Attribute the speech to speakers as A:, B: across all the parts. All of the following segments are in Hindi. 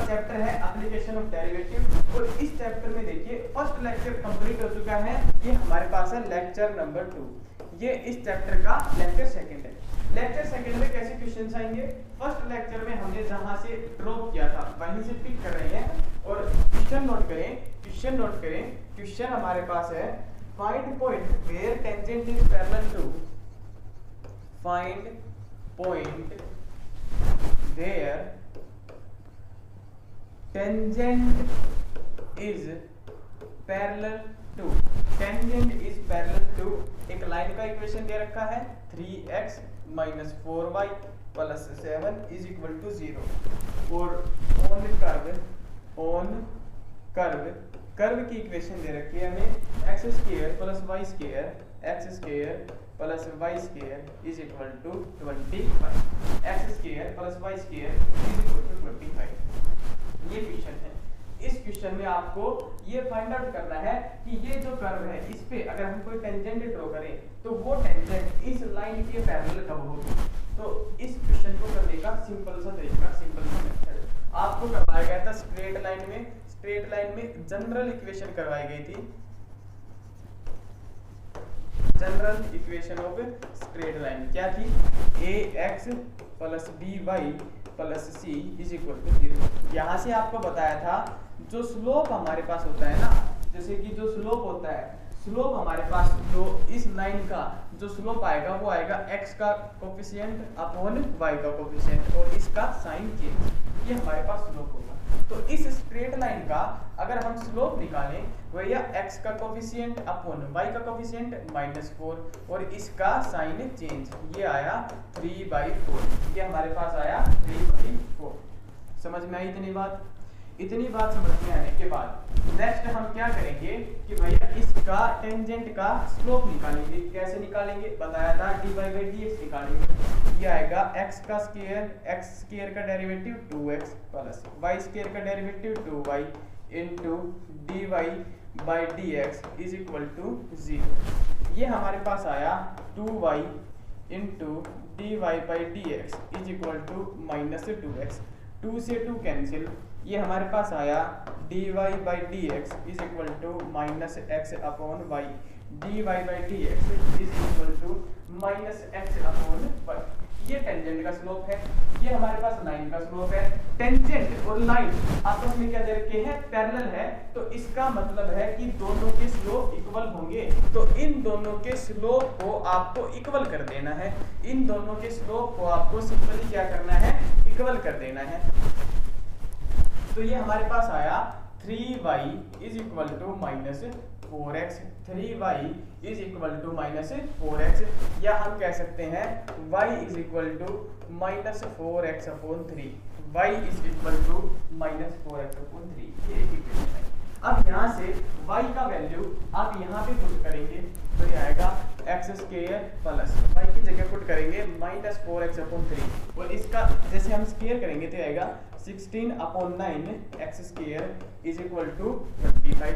A: चैप्टर है एप्लीकेशन ऑफ डेरिवेटिव और इस चैप्टर में देखिए फर्स्ट लेक्चर कंप्लीट हो चुका है। ये हमारे पास है लेक्चर नंबर 2। ये इस चैप्टर का लेक्चर सेकंड है। लेक्चर सेकंड में कैसे क्वेश्चंस आएंगे, फर्स्ट लेक्चर में हमने जहां से ड्रॉप किया था वहीं से पिक कर रहे हैं और क्वेश्चन नोट करें। क्वेश्चन हमारे पास है find point where tangent is parallel to, find point where tangent is parallel to, tangent is parallel to एक लाइन का इक्वेशन दे रखा है 3x minus 4y plus 7 is equal to 0 और कर्व की इक्वेशन दे रखी है हमें x square plus y square is equal to 25, x square plus y square is equal to 25। ये क्वेश्चन है। इस क्वेश्चन में आपको ये फाइंड आउट करना है कि ये जो कर्व है इस पे अगर हम कोई टेंजेंट ड्रॉ करें तो वो टेंजेंट इस लाइन के पैरेलल कब होगी। तो इस क्वेश्चन को करने का सिंपल सा तरीका, सिंपल सा मेथड आपको करवाया गया था स्ट्रेट लाइन में जनरल इक्वेशन करवाई गई थी, general equation of straight line क्या थी, ax plus by plus c is equal to 0। यहाँ से आपको बताया था जो स्लोप हमारे पास होता है ना, जैसे कि जो स्लोप होता है, स्लोप हमारे पास जो इस लाइन का जो स्लोप आएगा वो आएगा x का कोफिशिएंट अपॉन y का कोफिशिएंट और इसका साइन चेंज, ये हमारे पास स्लोप होगा। तो इस स्ट्रेट लाइन का अगर हम स्लोप निकालें भैया x का कोफिशिएंट अपॉन y का कोफिशिएंट -4 और इसका साइन चेंज, ये आया 3/4, ये हमारे पास आया 3/4। समझ में आई इतनी बात समझ में आने के बाद नेक्स्ट हम क्या करेंगे कि भैया इसका टेंजेंट का स्लोप निकालेंगे। कैसे निकालेंगे, बताया था dy/dx निकालेंगे। ये आएगा x का स्क्वायर का derivative 2x plus y square का derivative 2y into dy/dx is equal to 0। ये हमारे पास आया 2y into dy/dx is equal to -2x, 2 से 2 कैंसिल, ये हमारे पास आया dy/dx is equal to -x upon y, dy/dx is equal to -x upon y। ये टेंजेंट का स्लोप है, ये हमारे पास लाइन का स्लोप है। टेंजेंट और लाइन आपस में क्या दे रखे हैं, पैरेलल है, तो इसका मतलब है कि दोनों के स्लोप इक्वल होंगे। तो इन दोनों के स्लोप को आपको इक्वल कर देना है, इन दोनों के स्लोप को आपको सिंपली क्या करना है, इक्वल कर देना है। तो ये हमारे पास आया 3y is equal to -4x, 3y is equal to -4x, या हम कह सकते हैं y is equal to -4x upon 3, y is equal to -4x upon 3। ये इक्वेशन है। अब यहाँ से y का वैल्यू आप यहाँ पे पुट करेंगे तो ये आएगा x स्क्वायर प्लस y की जगह पुट करेंगे -4x अपॉन 3 और इसका जैसे हम स्क्वायर करेंगे तो आएगा 16 upon 9 x square is equal to 25।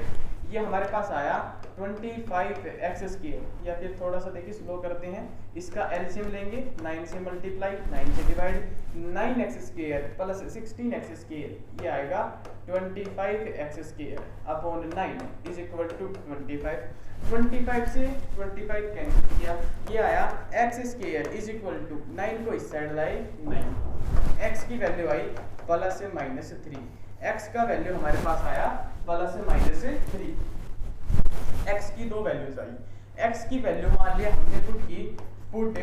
A: ये हमारे पास आया 25x स्क्वायर, या फिर थोड़ा सा देखिए स्लो करते हैं, इसका एलसीएम लेंगे 9 से मल्टीप्लाई 9 से divide, 9x square plus 16x square, ये आएगा 25x square upon 9 is equal to 25। 25 से 25 कैंसिल किया, ये आया x square is equal to 9 को इस साइड लाए 9, x की वैल्यू आई प्लस से -3, x का वैल्यू हमारे पास आया प्लस से -3, x की दो वैल्यूज आई, x की वैल्यू मान लिया हमने put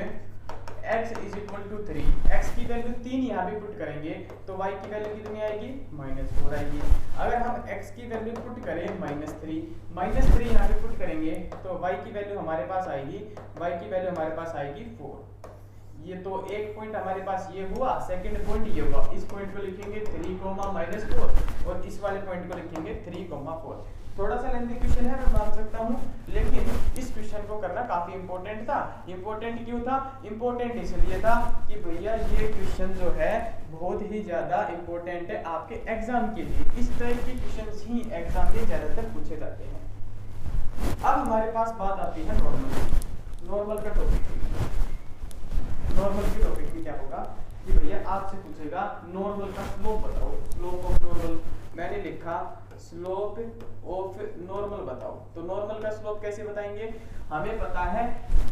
A: x is equal to 3, x की वैल्यू 3 यहाँ पे पुट करेंगे तो y की वैल्यू कितनी आएगी, -4 आएगी। अगर हम x की वैल्यू पुट करें -3 यहाँ पे पुट करेंगे तो y की वैल्यू हमारे पास आएगी 4। ये तो एक पॉइंट हमारे पास ये हुआ, सेकंड पॉइंट ये हुआ, इस पॉइंट को लिखेंगे 3, -4 और इस वाले पॉइंट को लिखेंगे 3, 4। थोड़ा सा लेंथी क्वेश्चन है, मैं मान सकता हूँ, लेकिन इस क्वेश्चन को करना काफी इंपॉर्टेंट था। इंपॉर्टेंट क्यों था, इंपॉर्टेंट इसलिए था कि भैया ये क्वेश्चन जो है बहुत ही ज्यादा इंपॉर्टेंट है आपके एग्जाम के लिए। इस टाइप के क्वेश्चन ही एग्जाम में ज्यादातर पूछे जाते हैं। अब हमारे पास बात आती है नॉर्मल का टॉपिक। नॉर्मल के टॉपिक में क्या होगा, कि भैया आपसे पूछेगा नॉर्मल का स्लोप बताओ, स्लोप ऑफ नॉर्मल। मैंने लिखा स्लोप ऑफ नॉर्मल बताओ। तो नॉर्मल का स्लोप कैसे बताएंगे? हमें पता है,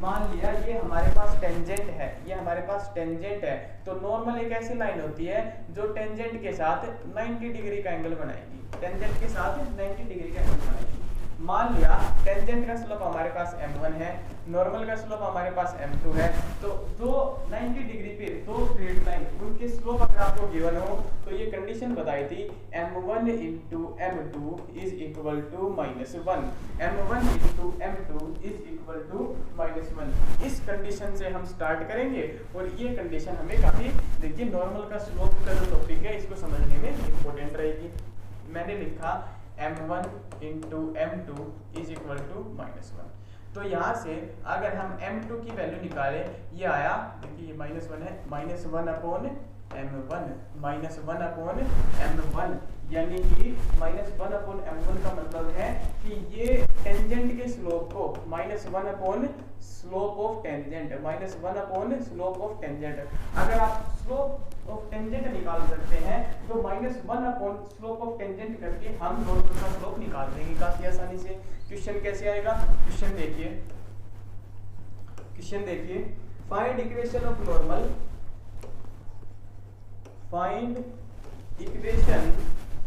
A: मान लिया ये हमारे पास टेंजेंट है, ये हमारे पास टेंजेंट है, तो नॉर्मल एक ऐसी लाइन होती है जो टेंजेंट के साथ 90 डिग्री का एंगल बनाएगी, टेंजेंट के साथ 90 डिग्री का एंगल बनाएगी। मान लिया टेंजेंट का स्लोप हमारे पास m1 है, नॉर्मल का स्लोप हमारे पास m2 है, तो दो 90 डिग्री पे दो स्ट्रेट लाइन उनके स्लोप अगर आपको गिवन हो तो ये कंडीशन बताई थी m1 into m2 is equal to -1, m1 into m2 is equal to -1। इस कंडीशन से हम स्टार्ट करेंगे और ये कंडीशन हमें काफी, देखिए नॉर्मल का स्लोप का जो टॉपिक है इसको समझने में इंपॉर्टेंट रहेगी। मैंने लिखा m1 into m2 is equal to -1। तो यहाँ से अगर हम m2 की वैल्यू निकालें, ये आया, देखिए ये -1 है, -1 अपॉन m1, -1 अपॉन m1, यानी कि -1 अपॉन m1 का मतलब है कि ये टेंजेंट के स्लोप को -1 upon slope of tangent, -1 upon slope of tangent. अगर आप स्लोप ऑफ टेंजेंट निकाल सकते हैं तो -1 अपॉन स्लोप ऑफ टेंजेंट करके हम नॉर्मल का स्लोप निकाल देंगे काफी आसानी से। क्वेश्चन कैसे आएगा? क्वेश्चन देखिए, find equation of normal, find equation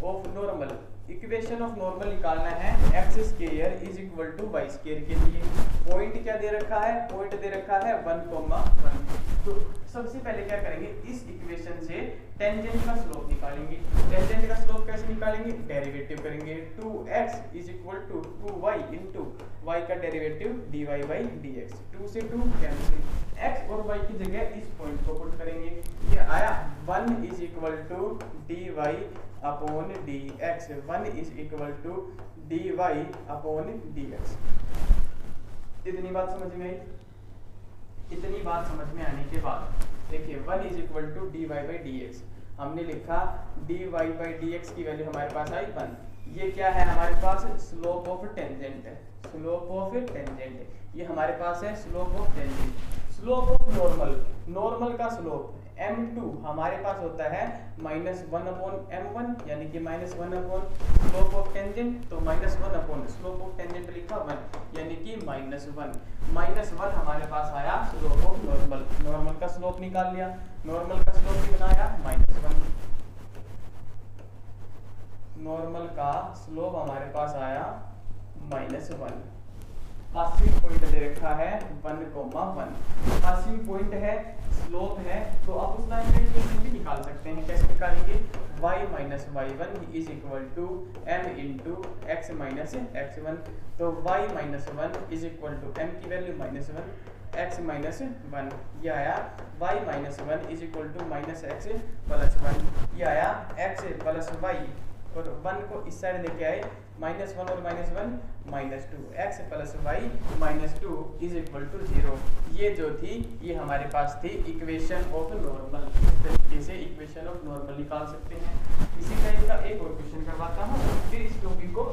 A: of normal. Equation of normal निकालना है x square is equal to y square के लिए। पॉइंट क्या दे रखा है? पॉइंट दे रखा है 1,1। तो सबसे पहले क्या करेंगे, इस इक्वेशन से टेंजेंट का स्लोप निकालेंगे। टेंजेंट का स्लोप कैसे निकालेंगे? डेरिवेटिव करेंगे, 2x is equal to 2y into y का डेरिवेटिव dy बाई dx, 2 से 2 कैंसिल, x और y की जगह इस पॉइंट को पुट करेंगे। ये आया 1 is equal to dy upon dx, 1 is equal to dy upon dx। इतनी बात समझ में आई? इतनी बात समझ में आने के बाद देखिए 1 is equal to dy by dx, हमने लिखा dy बाई dx की वैल्यू हमारे पास आई 1। ये क्या है हमारे पास? स्लोप ऑफ टेंजेंट है, स्लोप ऑफ टेंजेंट, ये हमारे पास है slope of tangent. Slope of normal, normal का स्लोप m2 हमारे पास होता है -1 अपॉन m1, यानी कि -1 अपॉन स्लोप ऑफ टेंजेंट, तो -1 अपॉन स्लोप ऑफ टेंजेंट लिखा 1, यानी कि -1 हमारे पास आया स्लोप ऑफ नॉर्मल। नॉर्मल का स्लोप निकाल लिया, नॉर्मल का स्लोप कितना आया? -1। नॉर्मल का स्लोप हमारे पास आया -1। पासिंग पॉइंट दे रखा है 1,1, पासिंग पॉइंट है, स्लोप है, तो आप उस लाइन का इक्वेशन भी निकाल सकते हैं। कैसे निकालेंगे? y minus y1 is equal to m into x minus x1, तो y minus 1 is equal to m की वैल्यू -1, x माइनस 1, ये आया y minus 1 is equal to -x plus 1, ये आया x प्लस y, और 1 को इस साइड लेके आए, -1 और -1 -2, x plus y -2 is equal to 0। ये जो थी ये हमारे पास थी इक्वेशन ऑफ नॉर्मल। इस तरीके से इक्वेशन ऑफ नॉर्मल निकाल सकते हैं। इसी टाइप का एक और क्वेश्चन करवाता हूँ, फिर इस टॉपिक को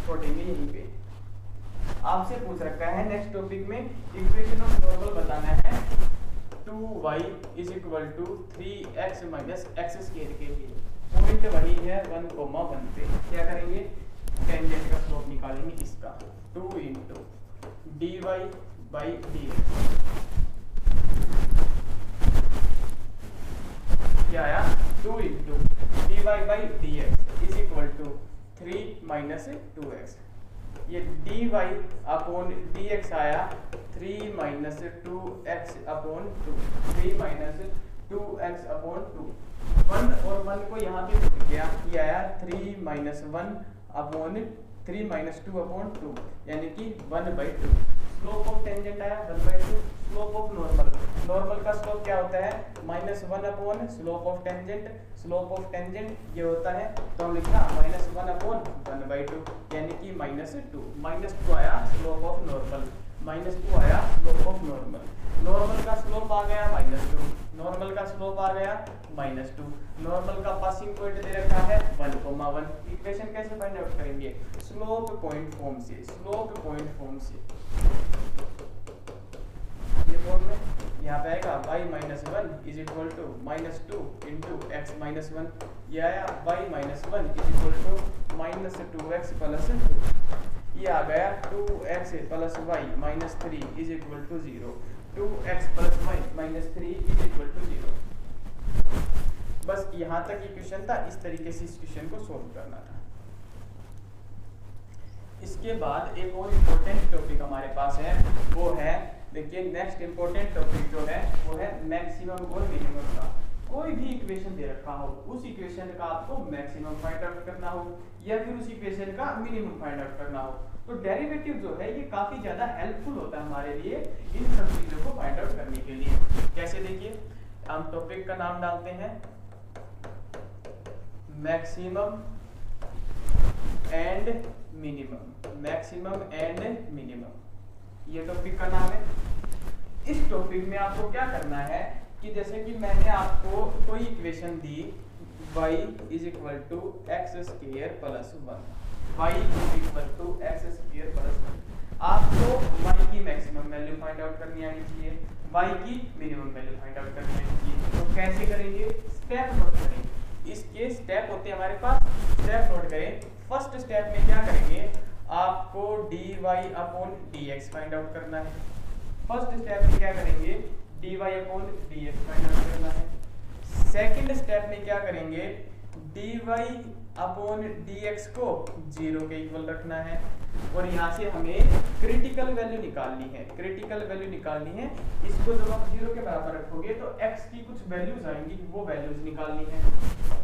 A: छोड़ेंगे यहीं पे। आपसे पूछ रखा है नेक्स्ट टॉपिक में इक्वेशन ऑफ नॉर्मल बताना है 2y is equal to 3x minus x square के लिए। पॉइंट वही है 1,1 पे। क्या करेंगे? टेंजेंट का स्लोप निकालेंगे इसका, 2 इंटू dy बाई dx, क्या आया? 2 into dy by dx is equal to 3 minus 2x। ये dy अपॉन dx आया 3 minus 2x upon 2, 3 minus 2x upon 2, 1 और 1 को यहाँ पे पुट किया, ये आया 3 माइनस 1 अपॉन 3 माइनस 2 अपॉन 2, यानी कि 1/2। स्लोप ऑफ टेंजेंट आया 1/2। स्लोप ऑफ नॉर्मल, नॉर्मल का स्लोप क्या होता है? -1 upon slope of tangent, slope of tangent ये होता है, तो हम लिखना -1 अपॉन 1/2, यानी कि -2। -2 आया स्लोप ऑफ नॉर्मल, -2 आया स्लोप ऑफ नॉर्मल। नॉर्मल का स्लोप आ गया -2, नॉर्मल का स्लोप आ गया -2, नॉर्मल का पासिंग पॉइंट दे रखा है 1,1। इक्वेशन कैसे फाइंड आउट करेंगे? स्लोप पॉइंट फॉर्म से, स्लोप पॉइंट फॉर्म से। ये फॉर्म में यहाँ पे आएगा y minus one is equal to minus two into x minus one, ये आया y minus one is equal to minus two x plus two, ये आ गया 2x plus y minus three is equal to zero, 2x plus y minus three is equal to zero. बस यहाँ तक ये क्वेश्चन था, इस तरीके से इस क्वेश्चन को सोल्व करना था। इसके बाद एक और इम्पोर्टेंट टॉपिक हमारे पास है, वो है देखिए नेक्स्ट इम्पोर्टेंट टॉपिक जो है वो है मैक्सिमम और मिनिमम का। कोई भी इक्वेशन दे रखा हो, उस इक्वेशन का आपको मैक्सिमम फाइंड आउट करना हो या फिर उस इक्वेशन का मिनिमम फाइंड आउट करना हो, तो डेरिवेटिव जो है ये काफी ज्यादा हेल्पफुल होता है हमारे लिए इन सब चीजों को फाइंड आउट करने के लिए। कैसे, देखिए हम टॉपिक का नाम डालते हैं maximum and minimum, maximum and minimum, ये टॉपिक का नाम है। इस टॉपिक में आपको क्या करना है कि जैसे कि मैंने आपको कोई इक्वेशन दी y is equal to x square plus one, y is equal to x square plus one, आपको y की मैक्सिमम वैल्यू फाइंड आउट करनी आनी चाहिए, y की मिनिमम वैल्यू फाइंड आउट करनी आनी चाहिए। तो कैसे करेंगे, स्टेप नोट करेंगे, इसके स्टेप होते हैं हमारे पास, स्टेप नोट करें। फर्स्ट स्टेप में क्या करेंगे, आपको dy upon dx find out करना है। फर्स्ट स्टेप में क्या करेंगे, dy upon dx find out करना है। सेकंड स्टेप में क्या करेंगे, dy अपॉन dx को जीरो के इक्वल रखना है और यहाँ से हमें क्रिटिकल वैल्यू निकालनी है, क्रिटिकल वैल्यू निकालनी है। इसको जब आप जीरो के बराबर रखोगे तो x की कुछ वैल्यूज आएंगी, वो वैल्यूज निकालनी है।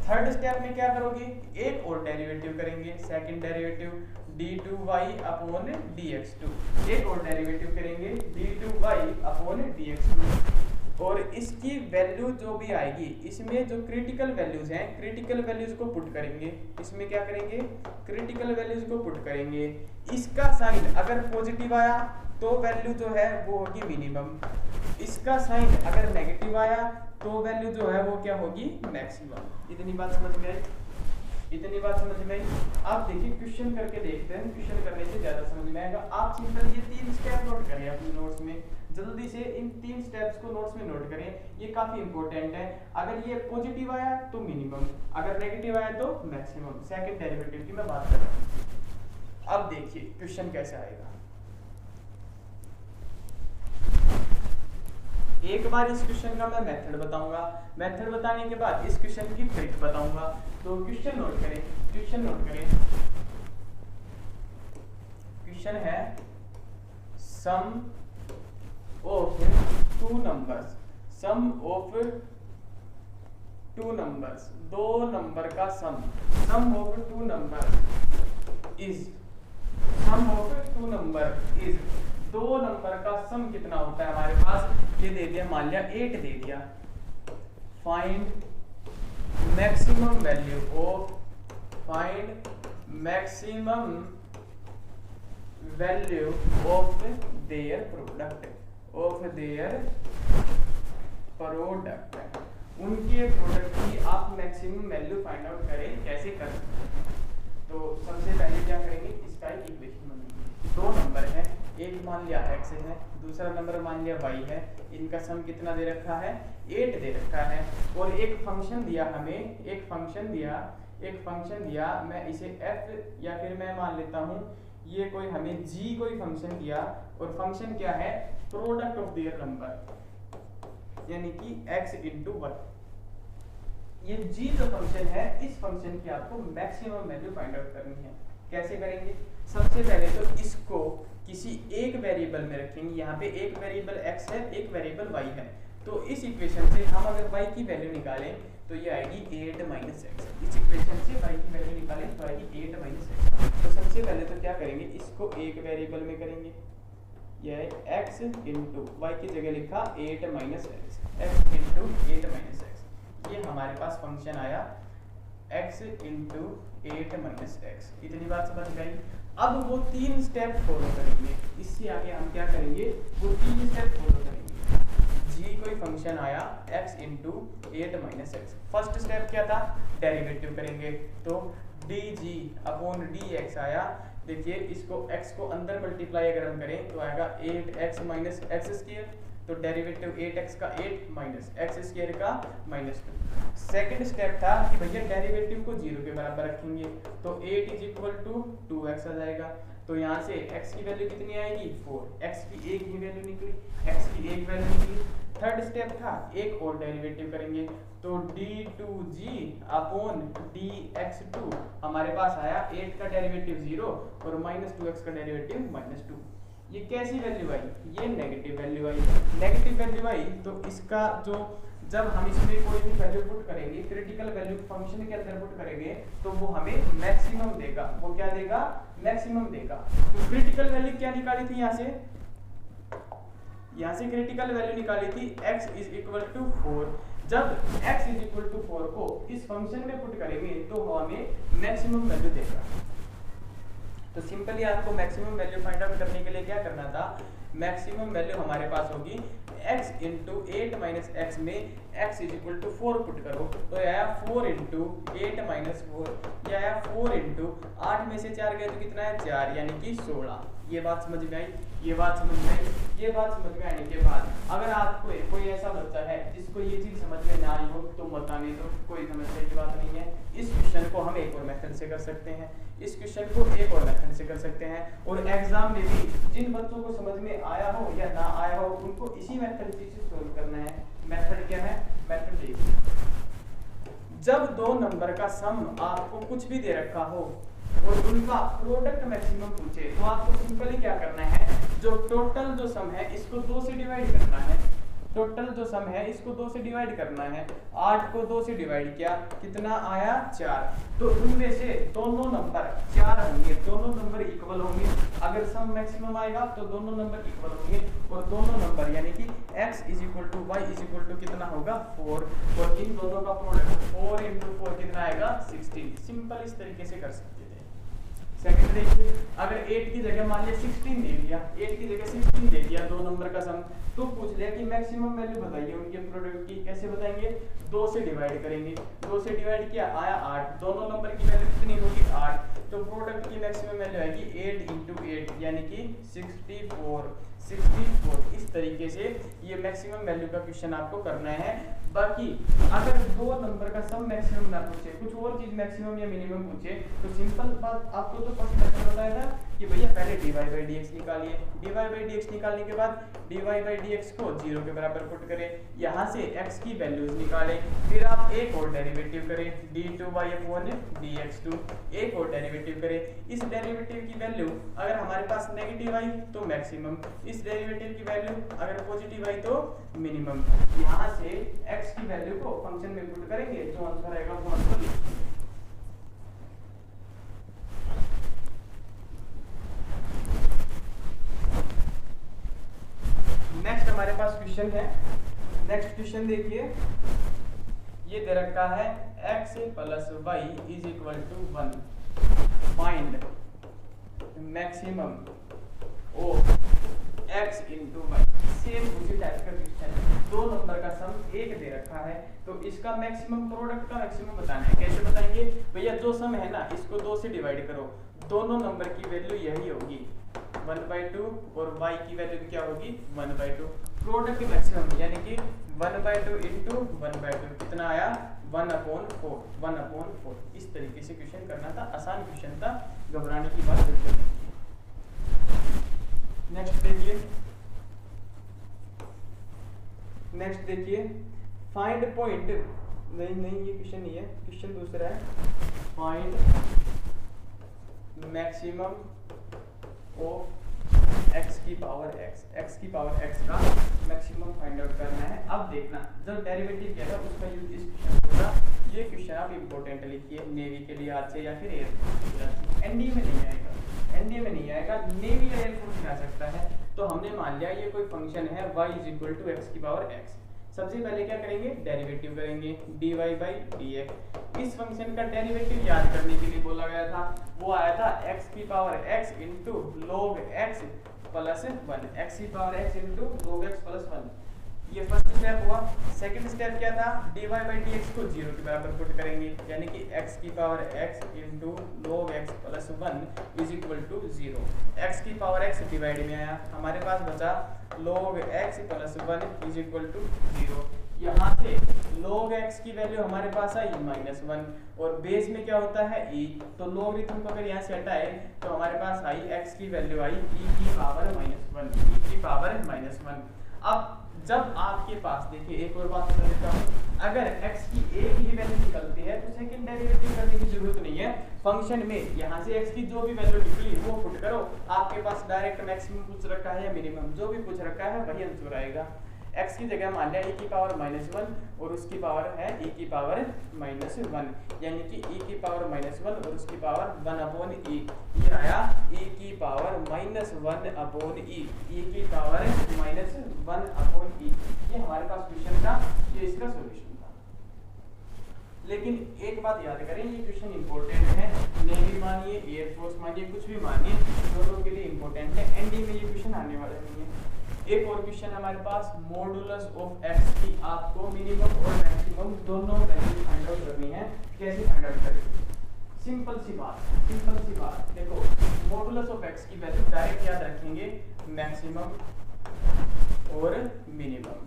A: थर्ड स्टेप में क्या करोगे, एक और डेरिवेटिव करेंगे, second derivative d2y upon dx2, एक और डेरिवेटिव करेंगे d2y अपॉन dx2 और इसकी वैल्यू जो भी आएगी इसमें जो क्रिटिकल वैल्यूज हैं, क्रिटिकल वैल्यूज को पुट करेंगे। इसमें क्या करेंगे, क्रिटिकल वैल्यूज को पुट करेंगे। इसका साइन अगर पॉजिटिव आया तो वैल्यू जो है वो होगी मिनिमम, इसका साइन अगर नेगेटिव आया तो वैल्यू जो है वो क्या होगी, मैक्सिमम। इतनी बात समझ में आई, इतनी बात समझ में आई। आप देखिए क्वेश्चन करके देखते हैं, क्वेश्चन करने से ज्यादा समझ में आएगा। आप सिंपल ये तीन स्टेप नोट करें अपने नोट्स में, जल्दी से इन तीन स्टेप्स को नोट्स में नोट करें, ये काफी इंपॉर्टेंट है। अगर ये पॉजिटिव आया तो मिनिमम, अगर नेगेटिव आया तो मैक्सिमम, सेकंड डेरिवेटिव की मैं बात कर रहा हूं। अब देखिए क्वेश्चन कैसे आएगा। एक बार इस क्वेश्चन का मैं मेथड बताऊंगा, मेथड बताने के बाद इस क्वेश्चन की ट्रिक बताऊंगा। तो क्वेश्चन नोट करें, क्वेश्चन नोट करें। क्वेश्चन है sum of two numbers, sum of two numbers, दो नंबर का sum, sum of two number is, sum of two number is, दो नंबर का सम कितना होता है हमारे पास, ये दे दिया, मान लिया 8 दे दिया। Find maximum value of, find maximum value of their product, of their product, उनके प्रोडक्ट की आप मैक्सिमम वैल्यू फाइंड आउट करें। कैसे कर सकते हैं, तो सबसे पहले क्या करेंगे, इसका एक इक्वेशन बनाएंगे। दो नंबर है, एक मान लिया x है, दूसरा नंबर मान लिया y है, इनका सम कितना दे रखा है, 8 दे रखा है और एक फंक्शन दिया हमें, एक फंक्शन दिया, एक फंक्शन दिया, मैं इसे f या फिर मैं मान लेता हूँ ये कोई हमें g कोई फंक्शन दिया और फंक्शन क्या है, प्रोडक्ट ऑफ देयर नंबर, यानी कि x इंटू y। ये g जो फंक्शन है, इस फंक्शन की आपको मैक्सिमम वैल्यू फाइंड आउट करनी है। कैसे करेंगे, सबसे पहले तो इसको किसी एक वेरिएबल में रखेंगे। यहाँ पे एक वेरिएबल x है, एक वेरिएबल y है, तो इस इक्वेशन से हम अगर y की वैल्यू निकालें तो ये आएगी 8 माइनस एक्स। इस इक्वेशन से y की वैल्यू निकालें तो आएगी 8 माइनस एक्स। तो सबसे पहले तो क्या करेंगे, इसको एक वेरिएबल में करेंगे, यह x इंटू y की जगह लिखा 8 माइनस एक्स, x इंटू 8 माइनस एक्स। ये हमारे पास फंक्शन आया x इंटू 8 माइनस एक्स। इतनी बात समझ गई। अब वो तीन स्टेप फॉलो करेंगे, इससे आगे हम क्या करेंगे, वो तीन स्टेप फॉलो करेंगे। g कोई फंक्शन आया x इंटू 8 माइनस एक्स, फर्स्ट स्टेप क्या था, डेरिवेटिव करेंगे, तो dg अपॉन dx आया। देखिए इसको x को अंदर मल्टीप्लाई अगर हम करें तो आएगा 8x माइनस एक्स स्क्वायर, तो डेरिवेटिव 8x का 8 माइनस एक्स स्क्वायर का -2। सेकंड स्टेप था कि भैया डेरिवेटिव को 0 के बराबर रखेंगे, तो 8 इज इक्वल टू 2x आ जाएगा। तो यहाँ से x की वैल्यू कितनी आएगी 4, x की एक ही वैल्यू निकली, x की एक वैल्यू निकली। थर्ड स्टेप था एक और डेरिवेटिव करेंगे, तो d2g अपॉन dx2 हमारे पास आया 8 का डेरिवेटिव 0 और -2x का डेरिवेटिव -2। ये कैसी वैल्यू आई, ये नेगेटिव वैल्यू आई। नेगेटिव वैल्यू आई तो इसका जो जब हम इसमें कोई भी वैल्यू पुट करेंगे, क्रिटिकल वैल्यू फंक्शन के अंदर पुट करेंगे, तो वो हमें मैक्सिमम देगा। वो क्या देगा, मैक्सिमम देगा। तो क्रिटिकल वैल्यू क्या निकाली थी यहाँ से क्रिटिकल वैल्यू निकाली थी x इज इक्वल टू 4। जब x इज इक्वल टू 4 को इस फंक्शन में पुट करेंगे तो हमें मैक्सिमम वैल्यू देगा। तो सिंपली आपको मैक्सिमम वैल्यू फाइंड आउट करने के लिए क्या करना था, मैक्सिमम वैल्यू हमारे पास होगी x इंटू 8 माइनस एक्स में x is equal to 4 put करो, तो आया 4 इंटू 8 माइनस 4, यह आया 4 इंटू 8 में से 4 गए तो कितना है 4, यानी कि 16। ये बात समझ में आई, ये बात समझ में आई। ये बात समझ में आने के बाद अगर आपको कोई ऐसा बच्चा है जिसको ये चीज समझ में ना आई हो तो बताने दो, कोई समस्या की बात नहीं है। इस क्वेश्चन को हम एक और मेथड से कर सकते हैं, इस क्वेश्चन को एक और मेथड से कर सकते हैं। और एग्जाम में भी जिन बच्चों को समझ में आया हो या ना आया हो उनको इसी मेथड से सोल्व करना है। मेथड क्या है, मेथड देखिए, जब दो नंबर का सम आपको कुछ भी दे रखा हो और उनका प्रोडक्ट मैक्सिमम पूछे, तो आपको सिंपली क्या करना है, जो टोटल जो सम है इसको 2 से डिवाइड करना है। टोटल जो सम है इसको 2 से डिवाइड करना है। 8 को 2 से डिवाइड किया, कितना आया 4। तो उनमें से दोनों नंबर 4 होंगे, दोनों नंबर इक्वल होंगे। अगर सम मैक्सिमम आएगा तो दोनों नंबर इक्वल होंगे और दोनों नंबर यानी कि x is equal to y is equal to कितना होगा 4, और इन दोनों का प्रोडक्ट 4 इंटू 4 कितना आएगा 16। सिंपल इस तरीके से कर सकते थे। सेकंड देखिए, अगर 8 की जगह मान लिया 16 दे दिया, 8 की जगह 16 दे दिया, दो नंबर का सम, तो पूछ लिया कि मैक्सिमम वैल्यू बताइए उनके प्रोडक्ट की। कैसे बताएंगे, 2 से डिवाइड करेंगे। 2 से डिवाइड किया, आया 8। दोनों नंबर की वैल्यू कितनी होगी 8, तो प्रोडक्ट की मैक्सिमम वैल्यू आएगी 8 इंटू 8 यानी कि 64। इस तरीके से ये मैक्सिमम वैल्यू का क्वेश्चन आपको करना है। बाकी अगर दो नंबर का सम मैक्सिमम ना पूछे, कुछ और चीज मैक्सिमम या मिनिमम पूछे, तो सिंपल बात आपको तो फर्स्ट लेक्चर बताया था कि भैया पहले dy by dx निकालिए। dy by dx निकालने के बाद dy by dx को 0 के बराबर पुट करें, यहाँ से x की वैल्यूज निकालें, फिर आप एक और डेरिवेटिव करें d2y अपॉन dx2, एक और डेरिवेटिव करें। इस डेरिवेटिव की वैल्यू अगर हमारे पास नेगेटिव आई तो मैक्सिमम, इस डेरिवेटिव की वैल्यू अगर पॉजिटिव आई तो मिनिमम। यहाँ से x की वैल्यू को फंक्शन में पुट करेंगे, जो आंसर आएगा वो आंसर लिखिए। नेक्स्ट हमारे पास क्वेश्चन है, नेक्स्ट क्वेश्चन देखिए, ये दे रखा है x plus y is equal to 1, find maximum of x into y. Same उसी टाइप का क्वेश्चन है, दो नंबर का सम एक दे रखा है, तो इसका मैक्सिमम प्रोडक्ट का मैक्सिमम बताना है। कैसे बताएंगे भैया, जो सम है ना इसको 2 से डिवाइड करो, दोनों नंबर की वैल्यू यही होगी 1/2 और y की वैल्यू क्या होगी 1/2। प्रोडक्ट मैक्सिमम यानी कि 1/2 इंटू 1/2 कितना आया 1/4। इस तरीके से क्वेश्चन करना था, आसान क्वेश्चन था, घबराने की बात बिल्कुल नहीं है। नेक्स्ट देखिए, फाइंड पॉइंट, नहीं ये क्वेश्चन नहीं है, क्वेश्चन दूसरा है, फाइंड मैक्सिमम ऑफ x की पावर x का मैक्सिमम फाइंड आउट करना है। अब देखना, जब डेरिवेटिव किया था उसका यूज इस क्वेश्चन होगा। ये क्वेश्चन आप इंपॉर्टेंट लिखिए, नेवी के लिए आज से या फिर एयरफोर्स। एनडीए में नहीं आएगा, नेवी या एयरफोर्स में आ सकता है। तो हमने मान लिया ये कोई फंक्शन है y is equal to x की पावर x। सबसे पहले क्या करेंगे, डेरिवेटिव करेंगे dy by dx। इस फंक्शन का डेरिवेटिव याद करने के लिए बोला गया था, वो आया था x की power x into log x plus 1, x की power x into log x plus 1। ये फर्स्ट स्टेप हुआ। सेकंड स्टेप क्या था, dy बाई dx को 0 के बराबर पुट करेंगे, यानी कि x की power x into log x plus 1 is equal to 0। x की पावर x डिवाइड में आया, हमारे पास बचा log x plus 1 is equal to 0। यहाँ से log x की वैल्यू हमारे पास आई -1 और बेस में क्या होता है e, तो लोगरिथम को अगर यहाँ से हटाए तो हमारे पास आई x की वैल्यू आई e की पावर -1, e की पावर -1। अब जब आपके पास देखिए एक और बात बता देता हूँ, अगर x की एक ही वैल्यू निकलती है तो सेकंड डेरिवेटिव करने की जरूरत नहीं है। फंक्शन में यहाँ से x की जो भी वैल्यू निकली वो पुट करो, आपके पास डायरेक्ट मैक्सिमम पूछ रखा है या मिनिमम, जो भी पूछ रखा है वही आंसर आएगा। x की जगह मान लिया e की पावर -1 और उसकी पावर है e की पावर -1, यानी कि e की पावर -1 और उसकी पावर 1/e, ये आया e की पावर -1/e, e की पावर -1/e। ये हमारे पास क्वेश्चन था, ये इसका सॉल्यूशन था। लेकिन एक बात याद करें, ये क्वेश्चन इंपॉर्टेंट है, नेवी मानिए एयरफोर्स मानिए कुछ भी मानिए, दोनों के लिए इंपॉर्टेंट है। एनडी में ये क्वेश्चन आने वाला नहीं है। एक और क्वेश्चन हमारे पास, मॉडुलस ऑफ x की आपको मिनिमम और मैक्सिमम दोनों वैल्यू फाइंड आउट करनी है। कैसे फाइंड आउट करेंगे, सिंपल सी बात देखो, मॉडुलस ऑफ x की वैल्यू डायरेक्ट याद रखेंगे मैक्सिमम और मिनिमम।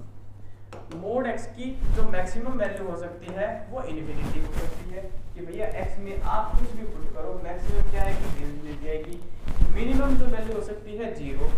A: मोड x की जो मैक्सिमम वैल्यू हो सकती है वो इन्फिनिटी हो सकती है कि भैया x में आप कुछ भी पुट करो, मैक्सिमम क्या है कि मिल जाएगी। मिनिमम जो वैल्यू हो सकती है 0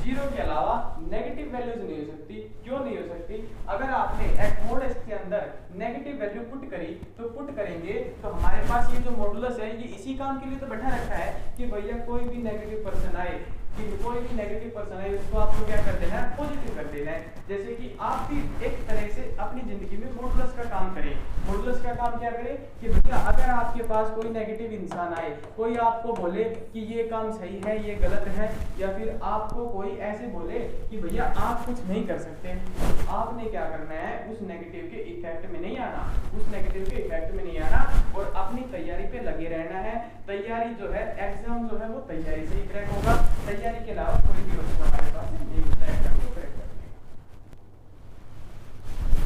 A: के अलावा नेगेटिव वैल्यूज नहीं हो सकती। क्यों नहीं हो सकती, अगर आपने मोड x के अंदर नेगेटिव वैल्यू पुट करी तो पुट करेंगे तो हमारे पास ये जो मॉडुलस है ये इसी काम के लिए तो बैठा रखा है कि भैया कोई भी नेगेटिव पर्सन आए, कि कोई भी नेगेटिव पर्सन है उसको आपको क्या कर देना है, पॉजिटिव कर देना है। जैसे कि आप भी एक तरह से अपनी जिंदगी में मॉडुलस का काम करें। मॉडुलस का काम क्या करें कि भैया अगर आपके पास कोई नेगेटिव इंसान आए, कोई आपको बोले कि ये काम सही है ये गलत है, या फिर आपको कोई ऐसे बोले कि भैया आप कुछ नहीं कर सकते, आपने क्या करना है, उस नेगेटिव के इफेक्ट में नहीं आना, उस नेगेटिव के इफेक्ट में नहीं आना और अपनी तैयारी पे लगे रहना है। तैयारी जो है, एग्जाम जो है वो तैयारी से ही क्रैक होगा, तैयारी के अलावा कोई भी ऑप्शन हमारे पास नहीं होता है एग्जाम को क्रैक करने।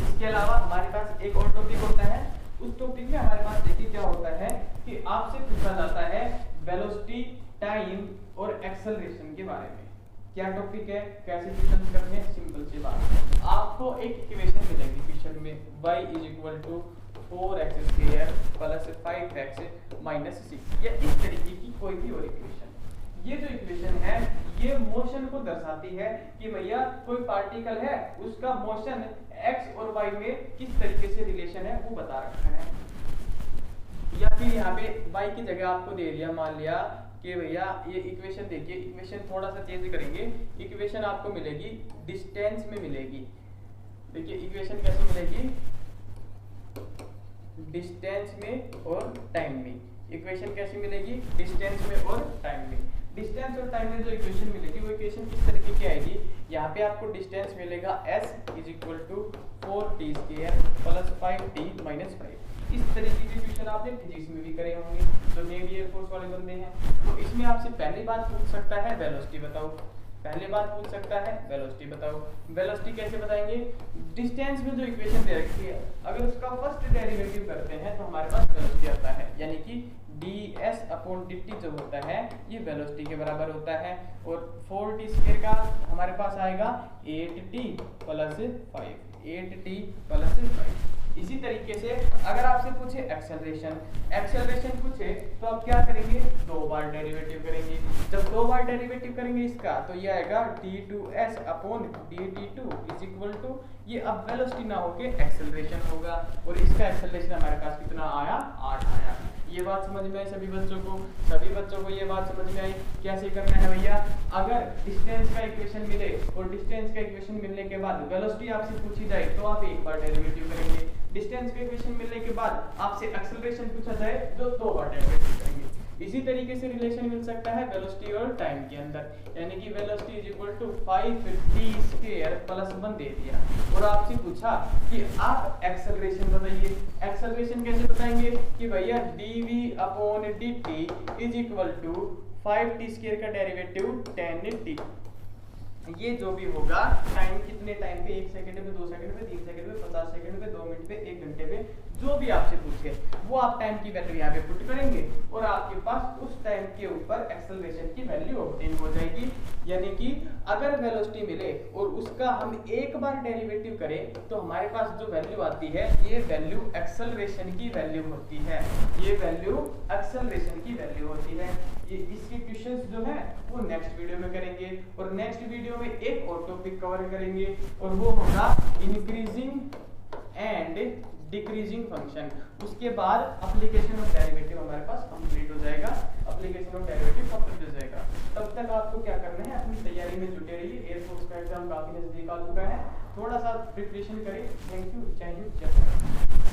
A: इसके अलावा हमारे पास एक और टॉपिक होता है, उस टॉपिक में हमारे पास देखिए क्या होता है कि आपसे पूछा जाता है वेलोसिटी, टाइम और एक्सेलरेशन के बारे में। क्या टॉपिक है, कैसे क्वेश्चन करने हैं, सिंपल सी बात, आपको एक इक्वेशन मिलेगी क्वेश्चन में y = 4x² + 5x - 6, या इस तरीके की कोई भी और इक्वेशन। ये जो इक्वेशन है ये मोशन को दर्शाती है कि भैया कोई पार्टिकल है उसका मोशन x और y में किस तरीके से रिलेशन है वो बता रखा है। या फिर यहाँ पे y की जगह आपको दे दिया, मान लिया कि भैया ये इक्वेशन देखिए, इक्वेशन थोड़ा सा चेंज करेंगे, इक्वेशन आपको मिलेगी डिस्टेंस में मिलेगी। देखिए इक्वेशन कैसे मिलेगी, डिस्टेंस में और टाइम में। इक्वेशन कैसी मिलेगी, डिस्टेंस में और टाइम में। डिस्टेंस और टाइम में जो इक्वेशन मिलेगी वो इक्वेशन किस तरीके की आएगी, यहाँ पे आपको डिस्टेंस मिलेगा s = 4t² + 5t - 5। इस तरीके की क्वेश्चन आपने फिजिक्स में भी करे होंगे, जो नेवी एयरफोर्स वाले बंदे हैं। तो इसमें आपसे पहली बात पूछ सकता है वेलोसिटी बताओ, पहले बात पूछ सकता है वेलोसिटी बताओ। वेलोसिटी कैसे बताएंगे, डिस्टेंस में जो इक्वेशन दे रखी है अगर उसका फर्स्ट डेरिवेटिव करते हैं तो हमारे पास वेलोसिटी आता है, यानी कि ds/dt जो होता है ये वेलोसिटी के बराबर होता है। और 4t² का हमारे पास आएगा 8t + 5, 8t + 5। इसी तरीके से अगर आपसे पूछे एक्सेलरेशन पूछे तो आप क्या करेंगे, 2 बार डेरिवेटिव करेंगे। जब 2 बार डेरिवेटिव करेंगे इसका तो ये आएगा d2s/dt2 = ये अब वेलोसिटी ना होके एक्सेलरेशन होगा, और इसका एक्सेलरेशन हमारे पास कितना आया, 8 आया। ये बात समझ में आई सभी बच्चों को ये बात समझ में आई। कैसे करना है भैया, अगर डिस्टेंस का इक्वेशन मिले और डिस्टेंस का इक्वेशन मिलने के बाद वेलोसिटी आपसे पूछी जाए तो आप एक बार डेरिवेटिव करेंगे। डिस्टेंस का इक्वेशन मिलने के बाद आपसे एक्सेलरेशन पूछा जाए तो 2 बार डेरिवेटिव करेंगे। इसी तरीके से रिलेशन मिल सकता है वेलोसिटी और टाइम के अंदर, यानी कि वेलोसिटी = 5t² + 1 दे दिया और आपसे पूछा कि आप एक्सेलरेशन बताइए। एक्सेलरेशन कैसे बताएंगे कि भैया dv/dt = 5t² का डेरिवेटिव 10t। ये जो भी होगा टाइम कितने टाइम पे, 1 सेकंड पे, 2 सेकंड पे, 3 सेकंड पे, 50 सेकंड पे, 2 मिनट पे, 1 घंटे पे, जो भी आपसे पूछे वो आप टाइम की वैल्यू यहाँ पे पुट करेंगे और आपके पास उस टाइम के ऊपर एक्सेलरेशन की वैल्यू ऑब्टेन हो जाएगी। यानी कि अगर वेलोसिटी मिले और उसका हम एक बार डेरिवेटिव करें तो हमारे पास जो वैल्यू आती है ये वैल्यू एक्सेलरेशन की वैल्यू होती है, ये वैल्यू एक्सेलरेशन की वैल्यू होती है। ये इसके क्वेश्चंस जो है वो नेक्स्ट वीडियो में करेंगे और नेक्स्ट वीडियो में एक और टॉपिक कवर करेंगे और वो होगा इंक्रीजिंग एंड डिक्रीजिंग फंक्शन। उसके बाद एप्लीकेशन ऑफ डेरिवेटिव हमारे पास कंप्लीट हो जाएगा, एप्लीकेशन ऑफ डेरिवेटिव कंप्लीट हो जाएगा। तब तक आपको क्या करना है, अपनी तैयारी में जुटे रहिए। एयरफोर्स का एग्जाम काफी नजदीक आ चुका है, थोड़ा सा प्रिपरेशन करें। थैंक यू, जय हिंद, जय भारत।